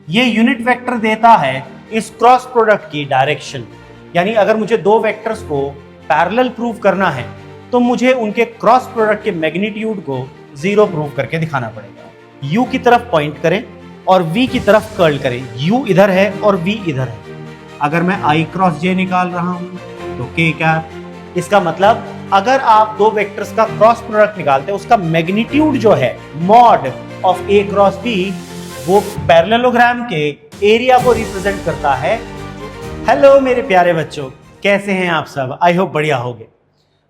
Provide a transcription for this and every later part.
ये unit vector देता है इस क्रॉस प्रोडक्ट की डायरेक्शन। यानी अगर मुझे दो वेक्टर्स को पैरेलल प्रूव करना है तो मुझे उनके क्रॉस प्रोडक्ट के मैग्नीट्यूड को 0 प्रूव करके दिखाना पड़ेगा। u की तरफ पॉइंट करें और v की तरफ कर्ल करें। u इधर है और v इधर है। अगर मैं i क्रॉस j निकाल रहा हूं तो k कैप। इसका मतलब अगर आप दो वेक्टर्स का क्रॉस प्रोडक्ट निकालते हैं उसका मैग्नीट्यूड जो है mod of a cross b वो पैरेललोग्राम के एरिया को रिप्रेजेंट करता है। हेलो मेरे प्यारे बच्चों, कैसे हैं आप सब? आई होप बढ़िया होंगे।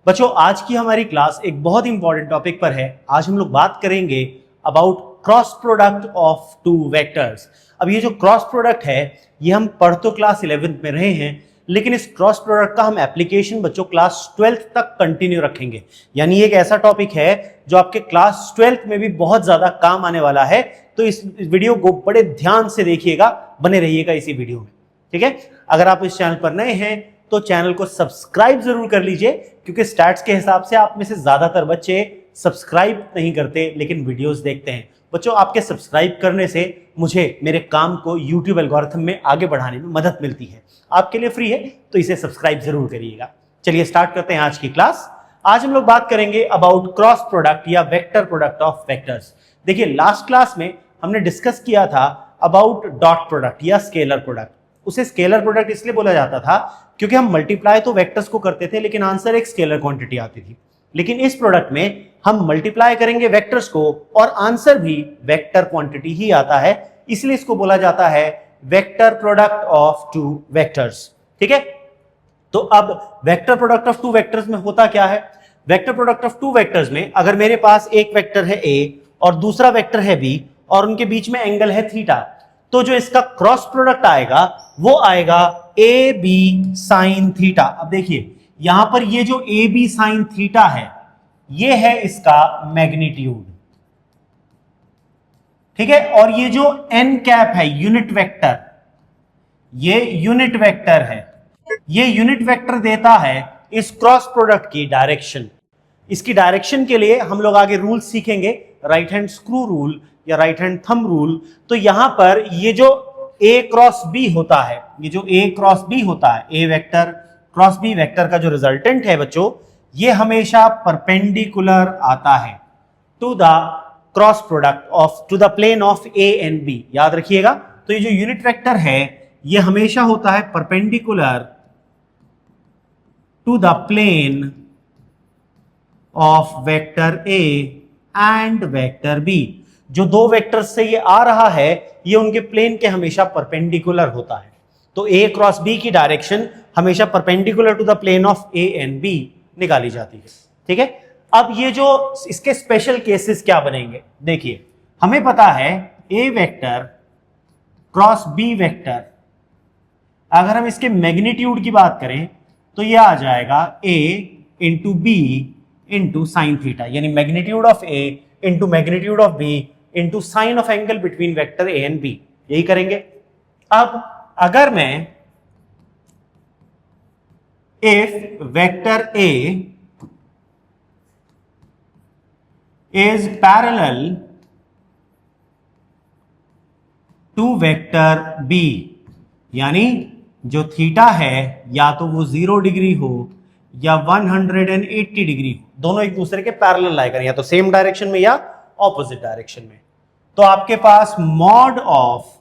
बच्चों, आज की हमारी क्लास एक बहुत इंपॉर्टेंट टॉपिक पर है। आज हम लोग बात करेंगे about cross product of two vectors. अब ये जो क्रॉस प्रोडक्ट है ये हम पढ़ तो क्लास 11th में रहे हैं, लेकिन इस क्रॉस प्रोडक्ट का हम एप्लीकेशन बच्चों क्लास 12th तक कंटिन्यू रखेंगे। यानी एक ऐसा टॉपिक है जो आपके क्लास 12th में भी बहुत ज्यादा काम आने वाला है। तो इस वीडियो को बड़े ध्यान से देखिएगा, बने रहिएगा इसी वीडियो में, ठीक है। अगर आप इस चैनल पर नए हैं तो चैनल को सब्सक्राइब जरूर कर लीजिए, क्योंकि स्टैट्स के हिसाब से आप में से ज्यादातर बच्चे सब्सक्राइब नहीं करते लेकिन वीडियोस देखते हैं। बच्चों, आपके सब्सक्राइब करने से मुझे मेरे काम को यूट्यूब एल्गोरिथम में आगे बढ़ाने में मदद मिलती है। आपके लिए फ्री है तो इसे सब्सक्राइब जरूर करिएगा। चलिए स्टार्ट करते हैं आज की क्लास। आज हम लोग बात करेंगे अबाउट क्रॉस प्रोडक्ट या वेक्टर प्रोडक्ट ऑफ वेक्टर्स। देखिए, लास्ट क्लास में हमने डिस्कस किया था अबाउट डॉट प्रोडक्ट या स्केलर प्रोडक्ट। उसे स्केलर प्रोडक्ट इसलिए बोला जाता था क्योंकि हम मल्टीप्लाई तो वेक्टर्स को करते थे लेकिन आंसर एक स्केलर क्वांटिटी आती थी। लेकिन इस प्रोडक्ट में हम मल्टीप्लाई करेंगे वेक्टर्स को और आंसर भी वेक्टर क्वांटिटी ही आता है, इसलिए इसको बोला जाता है vector product of two vectors. ठीक है, तो अब vector product of two vectors में होता क्या है? Vector product of two vectors में अगर मेरे पास एक वेक्टर है a और दूसरा वेक्टर है b और उनके बीच में एंगल है थीटा, तो जो इसका क्रॉस प्रोडक्ट आएगा वो आएगा ए बी साइन थीटा। अब देखिए यहां पर ये जो ए बी साइन थीटा है ये है इसका मैग्नीट्यूड, ठीक है। और ये जो एन कैप है यूनिट वेक्टर, ये यूनिट वेक्टर है। ये यूनिट वेक्टर देता है इस क्रॉस प्रोडक्ट की डायरेक्शन। इसकी डायरेक्शन के लिए हम लोग आगे रूल सीखेंगे, राइट हैंड स्क्रू रूल या राइट हैंड थंब रूल। तो यहां पर ये जो a क्रॉस b होता है, ये जो a क्रॉस b होता है, a vector cross b vector का जो रिजल्टेंट है बच्चों, ये हमेशा परपेंडिकुलर आता है to the cross product of to the plane of a and b। याद रखिएगा, तो ये जो यूनिट वेक्टर है ये हमेशा होता है perpendicular to the plane of vector a and vector b। जो दो वेक्टर्स से ये आ रहा है ये उनके प्लेन के हमेशा परपेंडिकुलर होता है। तो a क्रॉस b की डायरेक्शन हमेशा perpendicular to the plane of a and b निकाली जाती है, ठीक है। अब ये जो इसके स्पेशल केसेस क्या बनेंगे, देखिए हमें पता है a vector cross b vector, अगर हम इसके मैग्नीट्यूड की बात करें तो ये आ जाएगा a into b into sine theta, यानी magnitude of a into magnitude of b into sine of angle between vector a and b। यही करेंगे। अब अगर मैं if vector a is parallel to vector b, यानी जो थीटा है या तो वो 0 डिग्री हो या 180 डिग्री हो, दोनों एक दूसरे के पैरेलल लाई करें, या तो सेम डायरेक्शन में या ऑपोजिट डायरेक्शन में, तो आपके पास mod of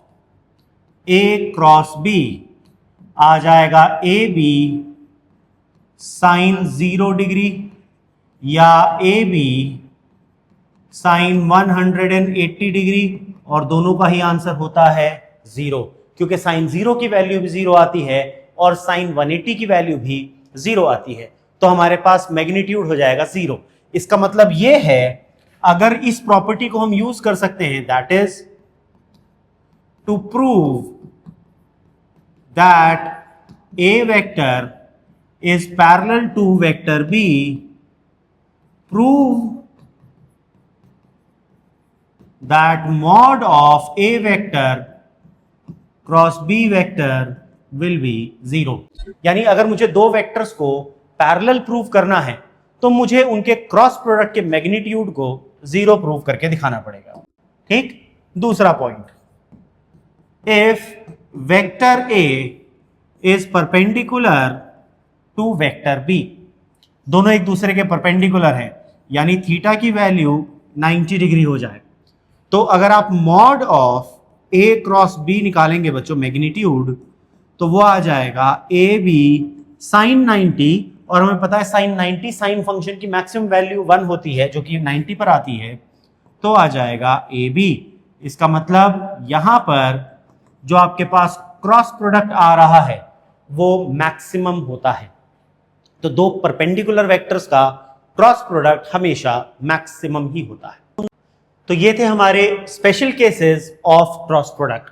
a cross b आ जाएगा ए बी साइन 0 डिग्री या ए बी साइन 180 डिग्री, और दोनों का ही आंसर होता है 0, क्योंकि साइन 0 की वैल्यू भी 0 आती है और साइन 180 की वैल्यू भी 0 आती है। तो हमारे पास मैग्नीट्यूड हो जाएगा 0। इसका मतलब यह है अगर इस प्रॉपर्टी को हम यूज कर सकते हैं, that is to prove that A vector is parallel to vector B, prove that mod of a vector cross b vector will be 0। यानी अगर मुझे दो वेक्टर्स को पैरेलल प्रूव करना है तो मुझे उनके क्रॉस प्रोडक्ट के मैग्नीट्यूड को 0 प्रूव करके दिखाना पड़ेगा, ठीक। दूसरा point, if vector A is perpendicular to vector B, दोनों एक दूसरे के परपेंडिकुलर हैं, यानी थीटा की वैल्यू 90 डिग्री हो जाए, तो अगर आप mod of A cross B निकालेंगे बच्चों मैग्नीट्यूड, तो वो आ जाएगा ए बी साइन 90, और हमें पता है साइन 90 साइन फंक्शन की मैक्सिमम वैल्यू 1 होती है जो कि 90 पर आती है, तो आ जाएगा ए बी। इसका मतलब यहां पर जो आपके पास क्रॉस प्रोडक्ट आ रहा है वो मैक्सिमम होता है। तो दो परपेंडिकुलर वेक्टर्स का क्रॉस प्रोडक्ट हमेशा मैक्सिमम ही होता है। तो ये थे हमारे special cases of cross product.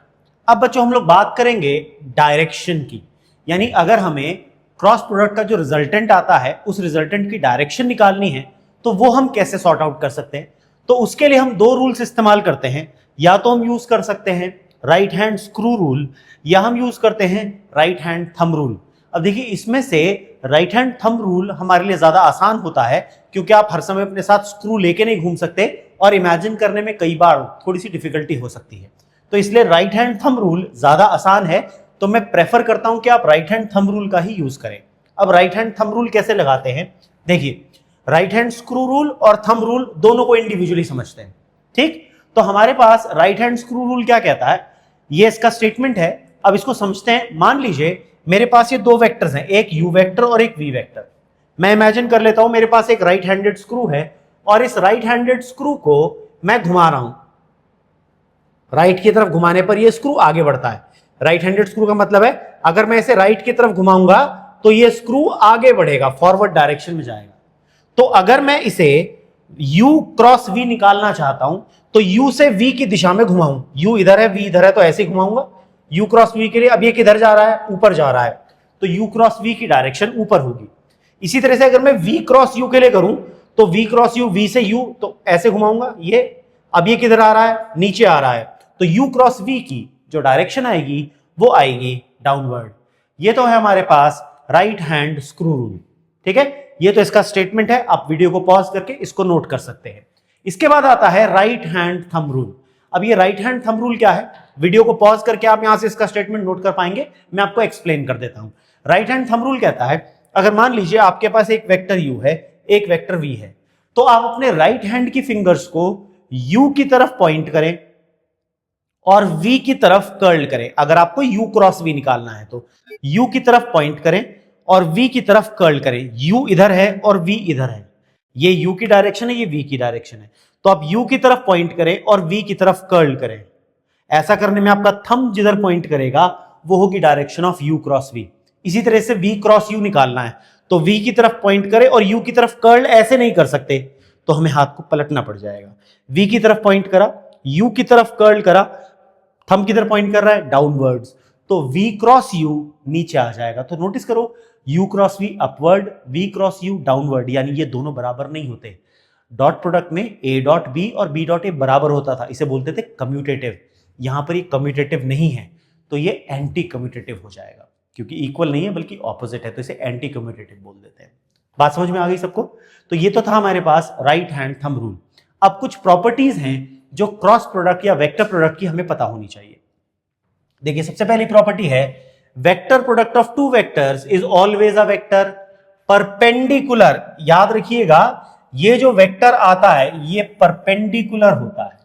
अब बच्चों हम लोग बात करेंगे डायरेक्शन की, यानी अगर हमें क्रॉस प्रोडक्ट का जो रिजल्टेंट आता है उस रिजल्टेंट की डायरेक्शन निकालनी है तो वो हम कैसे सॉर्ट आउट कर सकते हैं। तो उसके लिए हम दो रूल्स इस्तेमाल करते हैं, या तो हम यूज कर सकते हैं राइट हैंड स्क्रू रूल, या हम यूज करते हैं राइट हैंड थंब रूल। अब देखिए इसमें से राइट हैंड थंब रूल हमारे लिए ज्यादा आसान होता है, क्योंकि आप हर समय अपने साथ स्क्रू लेके नहीं घूम सकते और इमेजिन करने में कई बार थोड़ी सी डिफिकल्टी हो सकती है। तो इसलिए राइट हैंड थंब रूल ज्यादा आसान है, तो मैं प्रेफर करता हूं कि आप राइट हैंड थंब रूल का ही यूज करें। अब राइट हैंड थंब रूल कैसे लगाते हैं, देखिए राइट हैंड स्क्रू रूल और थंब रूल दोनों को इंडिविजुअली समझते हैं। ठीक, तो हमारे पास राइट हैंड स्क्रू रूल क्या कहता है, ये इसका स्टेटमेंट है। अब इसको समझते हैं। मान लीजिए मेरे पास ये दो वेक्टर्स हैं, एक यू वेक्टर और एक वी वेक्टर। मैं इमेजिन कर लेता हूं मेरे पास एक राइट हैंडेड स्क्रू है और इस राइट हैंडेड स्क्रू को मैं घुमा रहा हूं। राइट की तरफ घुमाने पर ये स्क्रू आगे बढ़ता है। राइट हैंडेड स्क्रू का मतलब है अगर मैं इसे राइट की तरफ घुमाऊंगा तो ये स्क्रू आगे बढ़ेगा, फॉरवर्ड डायरेक्शन में जाएगा। तो अगर मैं इसे u क्रॉस v निकालना चाहता हूं तो u से v की दिशा में घुमाऊं। u इधर है, v इधर है, तो ऐसे घुमाऊंगा। u क्रॉस v के लिए अब ये किधर जा रहा है, ऊपर जा रहा है, तो u क्रॉस v की डायरेक्शन ऊपर होगी। इसी तरह से अगर मैं v क्रॉस u के लिए करूं तो v क्रॉस u, v से u, तो ऐसे घुमाऊंगा ये। अब ये किधर आ रहा है, नीचे आ रहा है, तो u क्रॉस v की जो डायरेक्शन आएगी वो आएगी डाउनवर्ड। ये तो है हमारे पास राइट हैंड स्क्रू रूल। ठीक है, ये तो इसका स्टेटमेंट है। आप वीडियो को पॉज करके इसको नोट कर सकते हैं। इसके बाद आता है राइट हैंड थंब रूल। अब ये राइट हैंड थंब रूल क्या है, वीडियो को पॉज करके आप यहां से इसका स्टेटमेंट नोट कर पाएंगे। मैं आपको एक्सप्लेन कर देता हूं। राइट हैंड थंब रूल कहता है अगर मान लीजिए आपके पास एक वेक्टर u है, एक वेक्टर v है, तो आप अपने राइट हैंड की फिंगर्स को u की तरफ पॉइंट करें और v की तरफ कर्ल करें। अगर आपको u क्रॉस v निकालना है तो u की तरफ पॉइंट करें और v की तरफ कर्ल करें। u इधर है और v इधर है, ये u की डायरेक्शन है, ये v की डायरेक्शन है। तो आप u की तरफ पॉइंट करें और v की तरफ कर्ल करें। ऐसा करने में आपका थंब जिधर पॉइंट करेगा वो होगी direction of u cross v। इसी तरह से v क्रॉस u निकालना है तो v की तरफ पॉइंट करें और u की तरफ कर्ल ऐसे नहीं कर सकते, तो हमें हाथ को पलटना पड़ जाएगा। v की तरफ पॉइंट करा, u की तरफ कर्ल करा, थंब किधर पॉइंट कर रहा है, डाउनवर्ड्स, तो v क्रॉस u नीचे आ जाएगा। तो नोटिस करो u cross v upward, v cross u downward, यानी ये दोनों बराबर नहीं होते। डॉट प्रोडक्ट में a डॉट b और b डॉट a बराबर होता था, इसे बोलते थे कम्यूटेटिव। यहां पर ये कम्यूटेटिव नहीं है तो ये एंटी कम्यूटेटिव हो जाएगा, क्योंकि इक्वल नहीं है बल्कि ऑपोजिट है, तो इसे एंटी कम्यूटेटिव बोल देते हैं। बात समझ में आ गई सबको। तो ये तो था हमारे पास राइट हैंड थंब रूल। अब कुछ प्रॉपर्टीज हैं जो क्रॉस प्रोडक्ट या वेक्टर प्रोडक्ट की हमें पता होनी चाहिए। देखिए सबसे पहली प्रॉपर्टी है vector product of two vectors is always a vector perpendicular. याद रखिएगा ये जो वेक्टर आता है ये परपेंडिकुलर होता है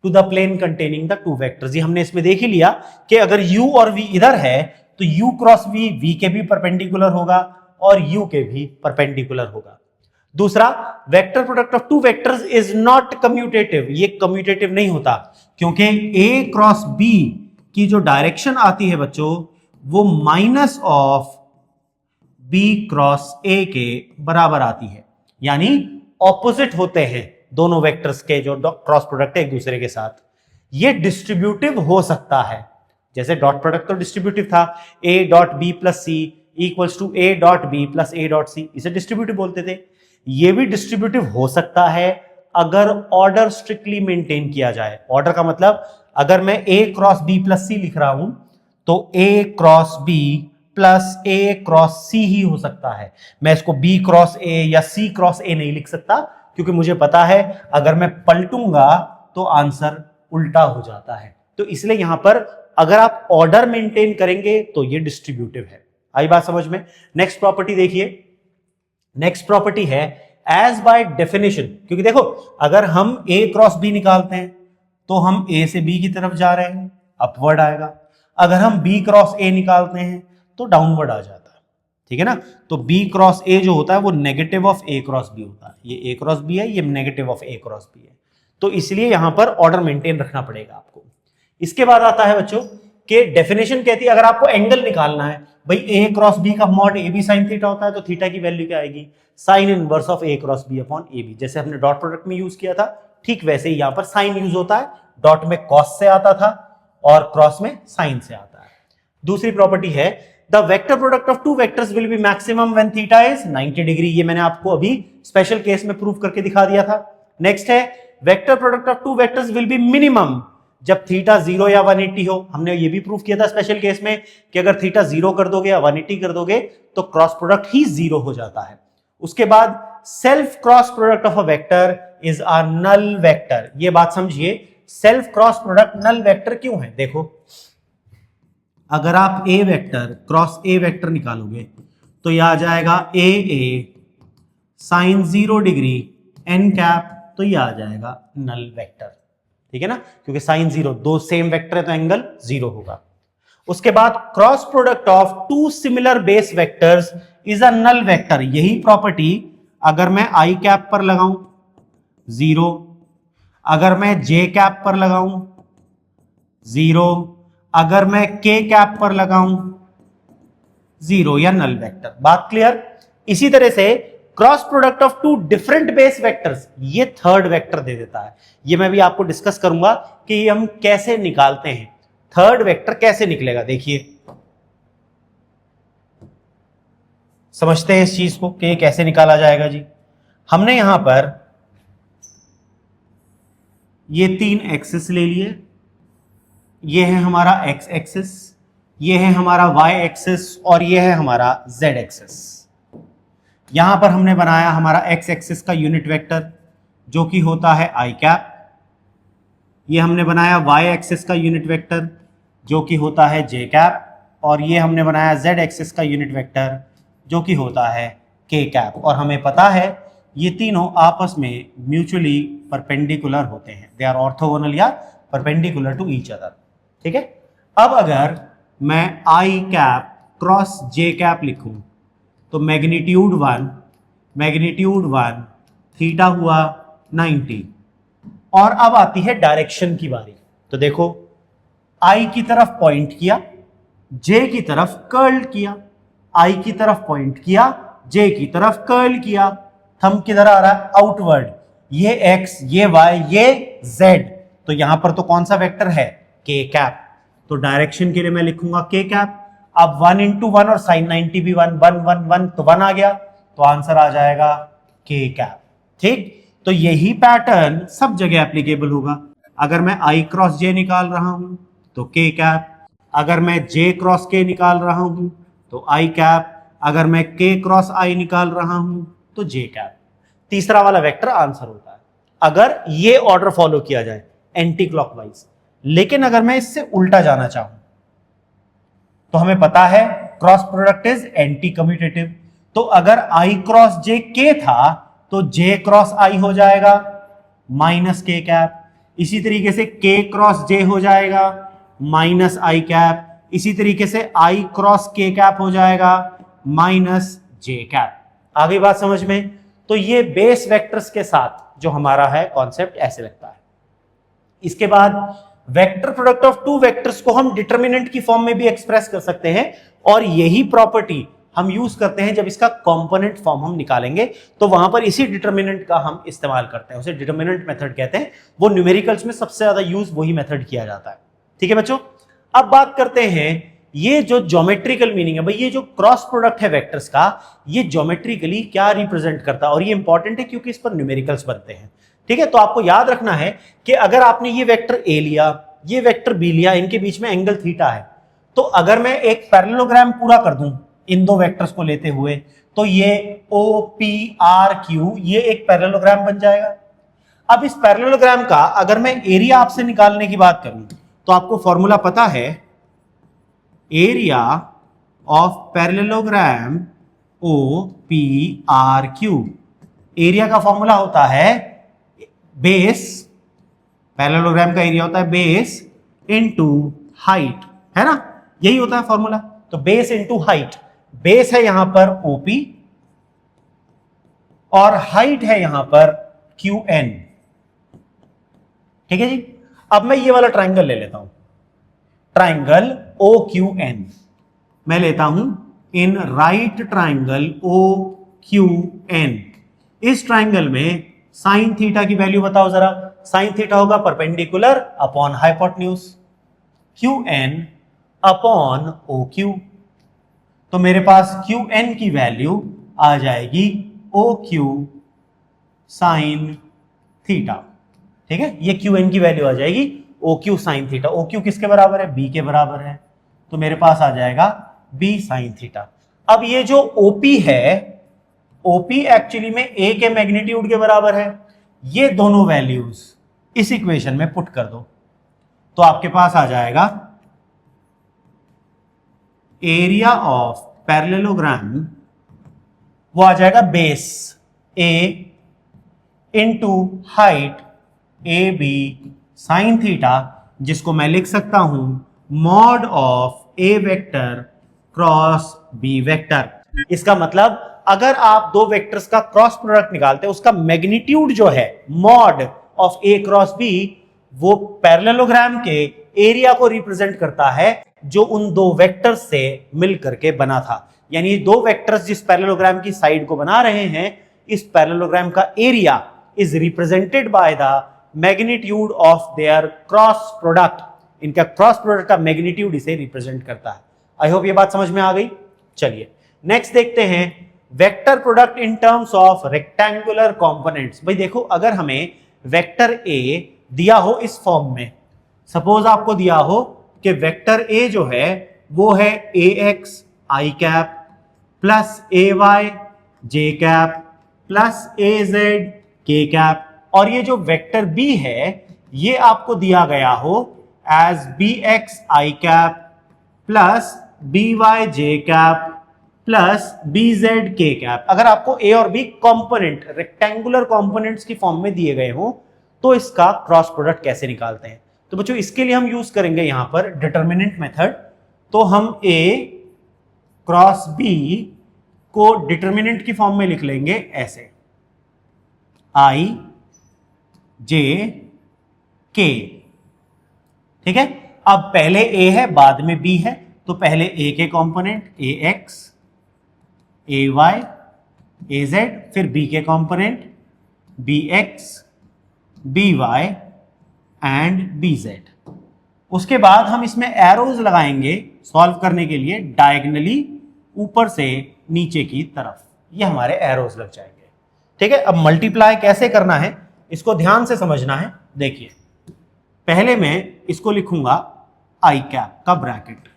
to the plane containing the two vectors. ये हमने इसमें देख ही लिया कि अगर u और v इधर है तो u क्रॉस v के भी परपेंडिकुलर होगा और u के भी परपेंडिकुलर होगा। दूसरा, vector product of two vectors is not commutative. ये कम्यूटेटिव नहीं होता क्योंकि a क्रॉस b की जो डायरेक्शन आती है बच्चों वो minus of b cross a के बराबर आती है, यानी ऑपोजिट होते हैं दोनों वेक्टर्स के जो क्रॉस प्रोडक्ट है एक दूसरे के साथ। ये डिस्ट्रीब्यूटिव हो सकता है, जैसे डॉट प्रोडक्ट तो डिस्ट्रीब्यूटिव था, a dot b plus c equals to a dot b plus a dot c, इसे डिस्ट्रीब्यूटिव बोलते थे। ये भी डिस्ट्रीब्यूटिव हो सकता है अगर ऑर्डर स्ट्रिक्टली मेंटेन किया जाए। ऑर्डर का मतलब अगर मैं a cross b plus c लिख रहा हूं तो a cross b plus a cross c ही हो सकता है। मैं इसको b क्रॉस a या c क्रॉस a नहीं लिख सकता, क्योंकि मुझे पता है अगर मैं पलटूंगा तो आंसर उल्टा हो जाता है। तो इसलिए यहां पर अगर आप ऑर्डर मेंटेन करेंगे तो ये डिस्ट्रीब्यूटिव है। आई बात समझ में? नेक्स्ट प्रॉपर्टी देखिए, नेक्स्ट प्रॉपर्टी है एज बाय डेफिनेशन, क्योंकि देखो अगर हम ए क्रॉस बी निकालते हैं तो हम ए से बी की तरफ जा रहे हैं, अपवर्ड आएगा। अगर हम बी क्रॉस ए निकालते हैं तो डाउनवर्ड आ जाता है, ठीक है ना। तो बी क्रॉस ए जो होता है वो negative of A cross B होता है। ये ए क्रॉस बी है, ये negative of A cross B है, तो इसलिए यहां पर ऑर्डर मेंटेन रखना पड़ेगा आपको। इसके बाद आता है बच्चों कि डेफिनेशन कहती है अगर आपको एंगल निकालना है, भाई ए क्रॉस बी का mod A B sine theta होता है, तो थीटा की वैल्यू क्या आएगी? Sine inverse of A cross B upon A B. जैसे हमने डॉट प्रोडक्ट में यूज किया था, ठीक वैसे ही यहां पर साइन यूज होता है। डॉट में कॉस से आता था और क्रॉस में साइन से आता है। दूसरी प्रॉपर्टी है the vector product of two vectors will be maximum when theta is 90 degree. ये मैंने आपको अभी स्पेशल केस में प्रूव करके दिखा दिया था। नेक्स्ट है vector product of two vectors will be minimum जब थीटा 0 या 180 हो। हमने ये भी प्रूव किया था स्पेशल केस में कि अगर थीटा 0 कर दोगे या 180 कर दोगे तो क्रॉस प्रोडक्ट ही 0 हो जाता है। उसके बाद self cross product of a vector is a null vector. ये बात समझिए, self cross product null vector क्यों है? देखो अगर आप A vector cross A vector निकालोगे तो यह आ जाएगा A sine 0 degree n cap, तो यह आ जाएगा नल वेक्टर, ठीक है ना, क्योंकि साइन 0 दो सेम वेक्टर है तो एंगल 0 होगा। उसके बाद cross product of two similar base vectors is a null vector. यही प्रॉपर्टी अगर मैं आई कैप पर लगाऊं 0, अगर मैं जे कैप पर लगाऊं 0, अगर मैं के कैप पर लगाऊं 0, या नल वेक्टर। बात क्लियर? इसी तरह से cross product of two different base vectors, ये थर्ड वेक्टर दे देता है। ये मैं भी आपको डिस्कस करूंगा कि हम कैसे निकालते हैं, थर्ड वेक्टर कैसे निकलेगा। देखिए समझते हैं इस चीज को कि कैसे निकाला जाएगा जी। हमने यहां पर ये 3 एक्सिस ले लिए, ये है हमारा एक्स एक्सिस, ये है हमारा वाई एक्सिस और ये है हमारा जेड एक्सिस। यहां पर हमने बनाया हमारा एक्स एक्सिस का यूनिट वेक्टर जो कि होता है आई कैप, ये हमने बनाया वाई एक्सिस का यूनिट वेक्टर जो कि होता है जे कैप, और ये हमने बनाया जेड एक्सिस का यूनिट वेक्टर जो कि होता है के कैप। और हमें पता है ये तीनों आपस में म्यूचुअली परपेंडिकुलर होते हैं, दे आर ऑर्थोगोनल या परपेंडिकुलर टू ईच अदर, ठीक है। अब अगर मैं आई कैप क्रॉस जे कैप लिखूं तो मैग्नीट्यूड 1 थीटा हुआ 90, और अब आती है डायरेक्शन की बारी। तो देखो आई की तरफ पॉइंट किया, जे की तरफ कर्ल किया, आई की तरफ पॉइंट किया, जे की तरफ कर्ल किया, थंब किधर आ रहा है? आउटवर्ड। ये एक्स, ये वाई, ये जेड, तो यहां पर तो कौन सा वेक्टर है? के कैप। तो डायरेक्शन के लिए मैं लिखूंगा के कैप। अब 1 into 1 और साइन 90 भी 1 1 1 1, तो 1 आ गया, तो आंसर आ जाएगा के कैप, ठीक। तो यही पैटर्न सब जगह एप्लीकेबल होगा। अगर मैं आई क्रॉस जे निकाल रहा हूं तो के कैप, अगर मैं जे क्रॉस के निकाल रहा हूं तो आई कैप, अगर मैं के क्रॉस आई निकाल रहा हूं तो जे कैप। तीसरा वाला वेक्टर आंसर होता है अगर ये ऑर्डर फॉलो किया जाए एंटी क्लॉकवाइज। लेकिन अगर मैं इससे उल्टा जाना चाहूं तो हमें पता है cross product is anti commutative, तो अगर आई क्रॉस जे के था तो जे क्रॉस आई हो जाएगा माइनस के कैप, इसी तरीके से के क्रॉस जे हो जाएगा माइनस आई कैप, इसी तरीके से आई क्रॉस के कैप हो जाएगा माइनस जे कैप। आ गई बात समझ में? तो ये बेस वेक्टर्स के साथ जो हमारा है कॉन्सेप्ट ऐसे लगता है। इसके बाद vector product of two vectors को हम डिटर्मिनेंट की फॉर्म में भी एक्सप्रेस कर सकते हैं, और यही प्रॉपर्टी हम यूज करते हैं जब इसका कंपोनेंट फॉर्म हम निकालेंगे, तो वहां पर इसी डिटर्मिनेंट का हम इस्तेमाल करते हैं, उसे डिटर्मिनेंट मेथड कहते हैं। वो न्यूमेरिकल्स में सबसे ज्यादा यूज वही मेथड किया जाता है, ठीक है बच्चों। अब बात करते हैं ये जो ज्योमेट्रिकल मीनिंग है, भाई ये जो क्रॉस प्रोडक्ट है वेक्टर्स का, ये ज्योमेट्रिकली क्या रिप्रेजेंट करता है, और ये इंपॉर्टेंट है क्योंकि इस पर न्यूमेरिकल्स बनते हैं, ठीक है। तो आपको याद रखना है कि अगर आपने ये वेक्टर ए लिया, ये वेक्टर बी लिया, इनके बीच में एंगल थीटा है, तो अगर मैं एक पैरेललोग्राम पूरा कर दूं इन दो वेक्टर्स को लेते हुए, तो ये ओ पी आर क्यू ये एक पैरेललोग्राम बन जाएगा। अब इस पैरेललोग्राम का अगर मैं एरिया आपसे निकालने की बात करूं तो आपको फॉर्मूला पता है, area of parallelogram O P R Q. Area का फॉर्मूला होता है बेस, पैरेललोग्राम का एरिया होता है बेस इनटू हाइट, है ना, यही होता है फॉर्मूला। तो बेस इनटू हाइट, बेस है यहां पर ओपी और हाइट है यहां पर क्यू एन। ठीक है जी। अब मैं ये वाला ट्राइंगल ले लेता हूं, ट्राइंगल ओ क्यू एन मैं लेता हूं in right triangle O Q N. इस ट्राइंगल में साइन थीटा की वैल्यू बताओ जरा। साइन थीटा होगा perpendicular upon hypotenuse, Q N upon O Q. तो मेरे पास क्यू एन की वैल्यू आ जाएगी ओ क्यू साइन थीटा। ठीक है, ये क्यू एन की वैल्यू आ जाएगी O Q sine theta. O Q किसके बराबर है, बी के बराबर है, तो मेरे पास आ जाएगा बी साइन थीटा। अब ये जो ओपी है, ओपी एक्चुअली में ए के मैग्नीट्यूड के बराबर है। ये दोनों वैल्यूज इस इक्वेशन में पुट कर दो, तो आपके पास आ जाएगा एरिया ऑफ पैरेललोग्राम, वो आ जाएगा base A into height A B sine theta, जिसको मैं लिख सकता हूं mod of A vector cross B vector. इसका मतलब अगर आप दो वेक्टर्स का क्रॉस प्रोडक्ट निकालते हैं, उसका मैग्नीट्यूड जो है mod of A cross B, वो पैरेललोग्राम के एरिया को रिप्रेजेंट करता है जो उन दो वेक्टर्स से मिल करके बना था। यानी दो वेक्टर्स जिस पैरेललोग्राम की साइड को बना रहे हैं, इस पैरेललोग्राम का area is represented by the magnitude of their cross product. इनका क्रॉस प्रोडक्ट का मैग्नीट्यूड इसे रिप्रेजेंट करता है। आई होप ये बात समझ में आ गई। चलिए नेक्स्ट देखते हैं vector product in terms of rectangular components. भाई देखो, अगर हमें वेक्टर ए दिया हो इस फॉर्म में, सपोज आपको दिया हो कि वेक्टर ए जो है वो है ए एक्स आई कैप प्लस ए वाई जे कैप प्लस ए जेड के कैप, और ये जो वेक्टर बी है ये आपको दिया गया हो एज बी एक्स आई कैप प्लस बी वाई जे कैप प्लस बी जेड के कैप। अगर आपको ए और बी कंपोनेंट रेक्टेंगुलर कंपोनेंट्स की फॉर्म में दिए गए हो, तो इसका क्रॉस प्रोडक्ट कैसे निकालते हैं? तो बच्चों इसके लिए हम यूज करेंगे यहां पर डिटरमिनेंट मेथड। तो हम ए क्रॉस बी को डिटरमिनेंट की फॉर्म में लिख लेंगे ऐसे, आई जे के। ठीक है, अब पहले ए है बाद में बी है, तो पहले ए के component A X A Y A Z, फिर बी के component B X B Y and B Z. उसके बाद हम इसमें एरोज लगाएंगे सॉल्व करने के लिए डायगनली ऊपर से नीचे की तरफ, ये हमारे एरोज लग जाएंगे। ठीक है, अब मल्टीप्लाई कैसे करना है इसको ध्यान से समझना है। देखिए, पहले मैं इसको लिखूंगा आई कैप का ब्रैकेट।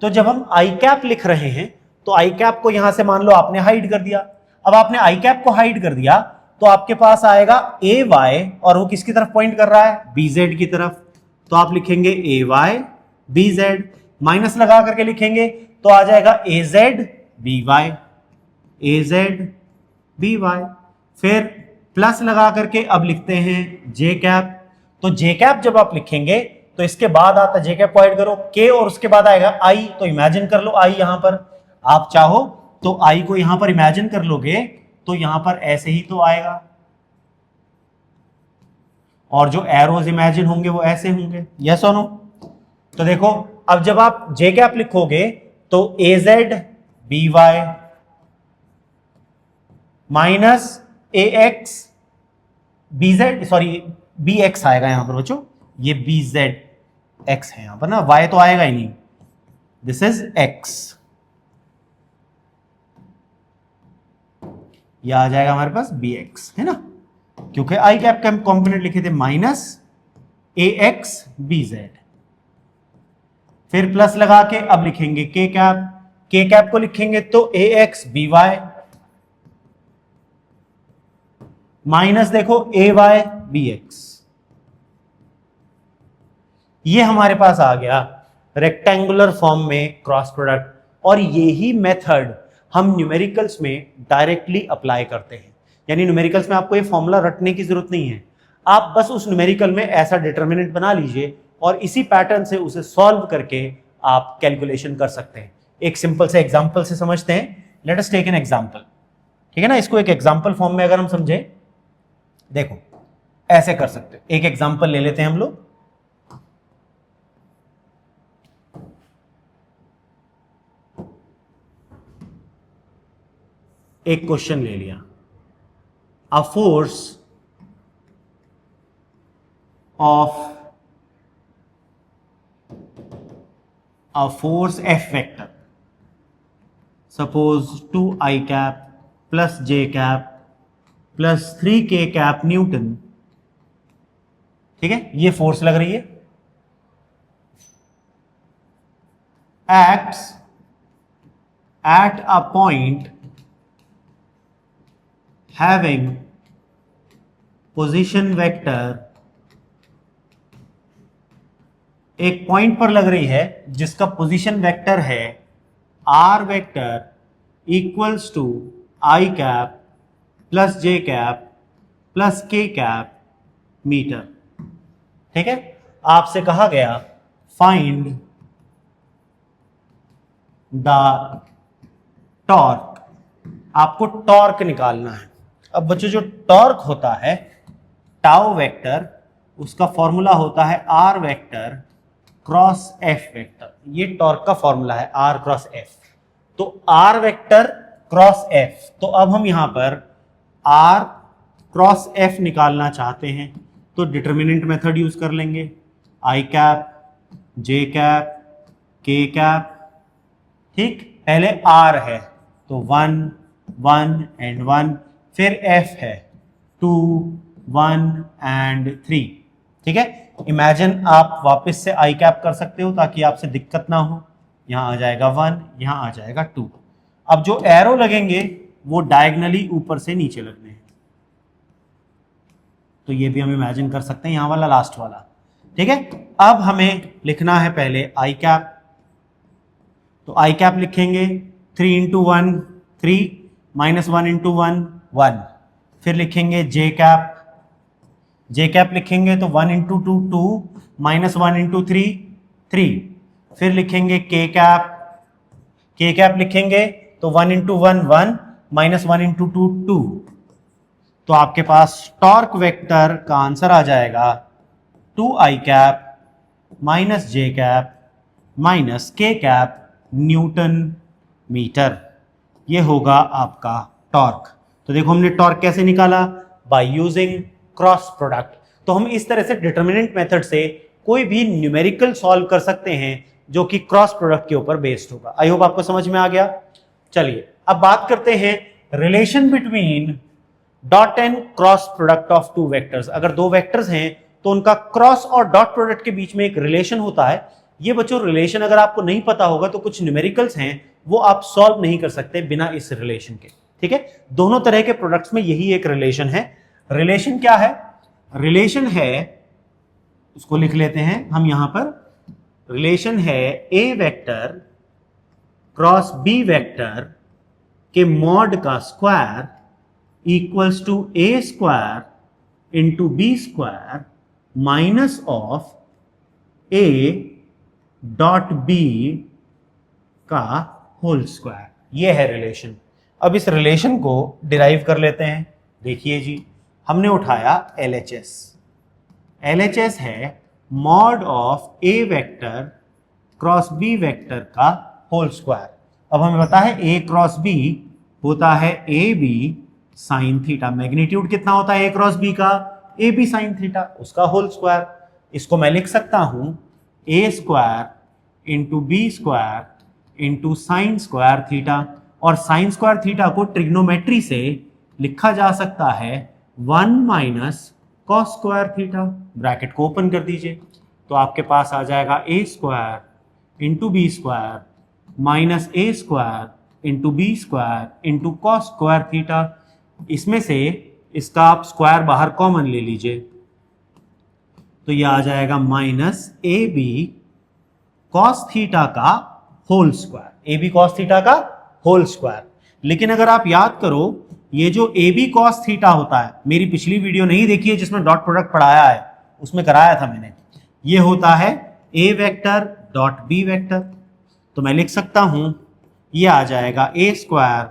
तो जब हम आई कैप लिख रहे हैं तो आई कैप को यहां से मान लो आपने हाइड कर दिया। अब आपने आई कैप को हाइड कर दिया तो आपके पास आएगा ए वाई, और वो किसकी तरफ पॉइंट कर रहा है? बी जेड की तरफ। तो आप लिखेंगे ए वाई बी जेड, माइनस लगा करके लिखेंगे तो आ जाएगा ए Z B Y A Z B Y. फिर प्लस लगा करके अब लिखते हैं जे कैप। तो जे कैप जब आप लिखेंगे तो इसके बाद आता जे कैप को ऐड करो के, और उसके बाद आएगा आई। तो इमेजिन कर लो आई यहां पर, आप चाहो तो आई को यहां पर इमेजिन कर लोगे तो यहां पर ऐसे ही तो आएगा, और जो एरोज इमेजिन होंगे वो ऐसे होंगे। यस और नो? तो देखो, अब जब आप जे कैप लिखोगे तो A Z B Y minus A X B Z, sorry B X आएगा यहां पर बच्चों, ये बी जेड एक्स है यहां पर ना, वाई तो आएगा ही नहीं, दिस इज एक्स। यह आ जाएगा हमारे पास बी एक्स, है ना, क्योंकि आई कैप का कंपोनेंट लिखे थे minus A X B Z. फिर प्लस लगा के अब लिखेंगे के कैप। के कैप को लिखेंगे तो ए एक्स बी वाई माइनस देखो ए वाई बी एक्स। ये हमारे पास आ गया रेक्टेंगुलर फॉर्म में क्रॉस प्रोडक्ट, और यही मेथड हम न्यूमेरिकल्स में डायरेक्टली अप्लाई करते हैं। यानी न्यूमेरिकल्स में आपको ये फॉर्मूला रटने की जरूरत नहीं है, आप बस उस न्यूमेरिकल में ऐसा डिटर्मिनेंट बना लीजिए और इसी पैटर्न से उसे सॉल्व करके आप कैलकुलेशन कर सकते हैं। एक सिंपल से एग्जांपल से समझते हैं। Let us take an example, ठीक है ना। इसको एक एग्जांपल फॉर्म में अगर हम समझे, देखो ऐसे कर सकते हो। एक एग्जांपल ले लेते हैं हम लोग। एक क्वेश्चन ले लिया, a force of a force F vector, suppose 2i cap plus j cap plus 3k cap Newton, ठीक है, ये फोर्स लग रही है, acts at a point having position vector, एक पॉइंट पर लग रही है जिसका पोजीशन वेक्टर है R vector equals to I cap plus J cap plus K cap metre, ठीक है। आपसे कहा गया फाइंड द टॉर्क, आपको टॉर्क निकालना है। अब बच्चों जो टॉर्क होता है टाउ वेक्टर, उसका फॉर्मूला होता है R vector cross F vector. ये टॉर्क का फॉर्मूला है आर क्रॉस एफ। तो आर वेक्टर क्रॉस एफ, तो अब हम यहां पर आर क्रॉस एफ निकालना चाहते हैं तो डिटर्मिनेंट मेथड यूज कर लेंगे, आई कैप जे कैप के कैप, ठीक। पहले आर है तो 1 1 एंड 1, फिर एफ है 2 1 एंड 3, ठीक है। इमेजिन आप वापस से आई कैप कर सकते हो ताकि आपसे दिक्कत ना हो। यहां आ जाएगा 1, यहां आ जाएगा 2। अब जो एरो लगेंगे वो डायगनली ऊपर से नीचे लगने हैं, तो ये भी हम इमेजिन कर सकते हैं, यहां वाला लास्ट वाला, ठीक है। अब हमें लिखना है पहले आई कैप, तो आई कैप लिखेंगे 3 इंटू 1 3 माइनस 1 इंटू 1 1, फिर लिखेंगे जे कैप, जे कैप लिखेंगे तो 1 इंटू 2 2 माइनस 1 इंटू 3 3, फिर लिखेंगे के कैप, के कैप लिखेंगे तो 1 इंटू 1 1 माइनस 1 इंटू 2 2। तो आपके पास टॉर्क वेक्टर का आंसर आ जाएगा 2i कैप माइनस जे कैप माइनस के कैप न्यूटन मीटर। ये होगा आपका टॉर्क। तो देखो हमने टॉर्क कैसे निकाला, बाय यूजिंग क्रॉस प्रोडक्ट। तो हम इस तरह से डिटर्मिनेंट मेथड से कोई भी न्यूमेरिकल सॉल्व कर सकते हैं जो कि क्रॉस प्रोडक्ट के ऊपर बेस्ड होगा। आई होप आपको समझ में आ गया। चलिए अब बात करते हैं relation between dot and cross product of two vectors. अगर दो वेक्टर्स हैं तो उनका क्रॉस और डॉट प्रोडक्ट के बीच में एक रिलेशन होता है। ये बच्चों रिलेशन अगर आपको नहीं पता होगा तो कुछ न्यूमेरिकल्स हैं वो आप सॉल्व नहीं कर सकते बिना इस रिलेशन के, ठीक है। दोनों तरह के प्रोडक्ट्स में यही एक रिलेशन है। रिलेशन क्या है? रिलेशन है, उसको लिख लेते हैं हम यहां पर, रिलेशन है A vector cross B vector के मॉड का square equals to A square into B square minus of A dot B का होल स्क्वायर। ये है रिलेशन। अब इस रिलेशन को डिराइव कर लेते हैं। देखिए जी, हमने उठाया LHS। LHS है mod of A vector cross B vector का होल स्क्वायर। अब हमें पता है ए क्रॉस बी होता है A B sine theta. Magnitude कितना होता है ए क्रॉस बी का? ए बी साइन थीटा, उसका होल स्क्वायर। इसको मैं लिख सकता हूं A square into B square into sine square theta. और साइन स्क्वायर थीटा को ट्रिग्नोमेट्री से लिखा जा सकता है 1 minus cos square theta. Bracket को ओपन कर दीजिए तो आपके पास आ जाएगा A square into B square minus A square into B square into cos square theta. इसमें से इसका आप स्क्वायर बाहर कॉमन ले लीजिए तो ये आ जाएगा minus A B cos theta का whole square, A B cos theta का होल स्क्वायर। लेकिन अगर आप याद करो, ये जो ए बी कॉस थीटा होता है, मेरी पिछली वीडियो नहीं देखी है जिसमें डॉट प्रोडक्ट पढ़ाया है, उसमें कराया था मैंने, ये होता है A vector dot B vector. तो मैं लिख सकता हूं ये आ जाएगा A square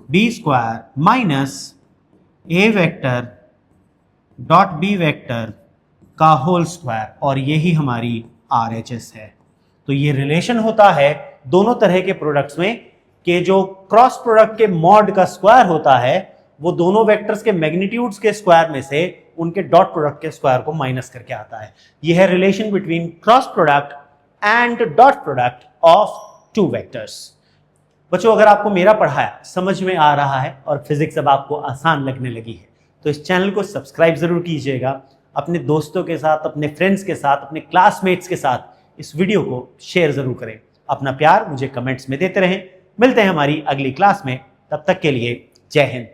B square minus A vector dot B vector का होल स्क्वायर, और यही हमारी RHS है। तो ये रिलेशन होता है दोनों तरह के प्रोडक्ट्स में कि जो क्रॉस प्रोडक्ट के मॉड का स्क्वायर होता है वो दोनों वेक्टर्स के मैग्नीट्यूड्स के स्क्वायर में से उनके डॉट प्रोडक्ट के स्क्वायर को माइनस करके आता है। यह है relation between cross product and dot product of two vectors. बच्चों, अगर आपको मेरा पढ़ाया समझ में आ रहा है और फिजिक्स अब आपको आसान लगने लगी है तो इस चैनल को सब्सक्राइब जरूर कीजिएगा, अपने दोस्तों के साथ, अपने फ्रेंड्स के साथ, अपने क्लासमेट्स के साथ इस वीडियो को शेयर जरूर करें। अपना प्यार मुझे कमेंट्स में देते रहें। मिलते हैं हमारी अगली क्लास में, तब तक के लिए जय हिंद।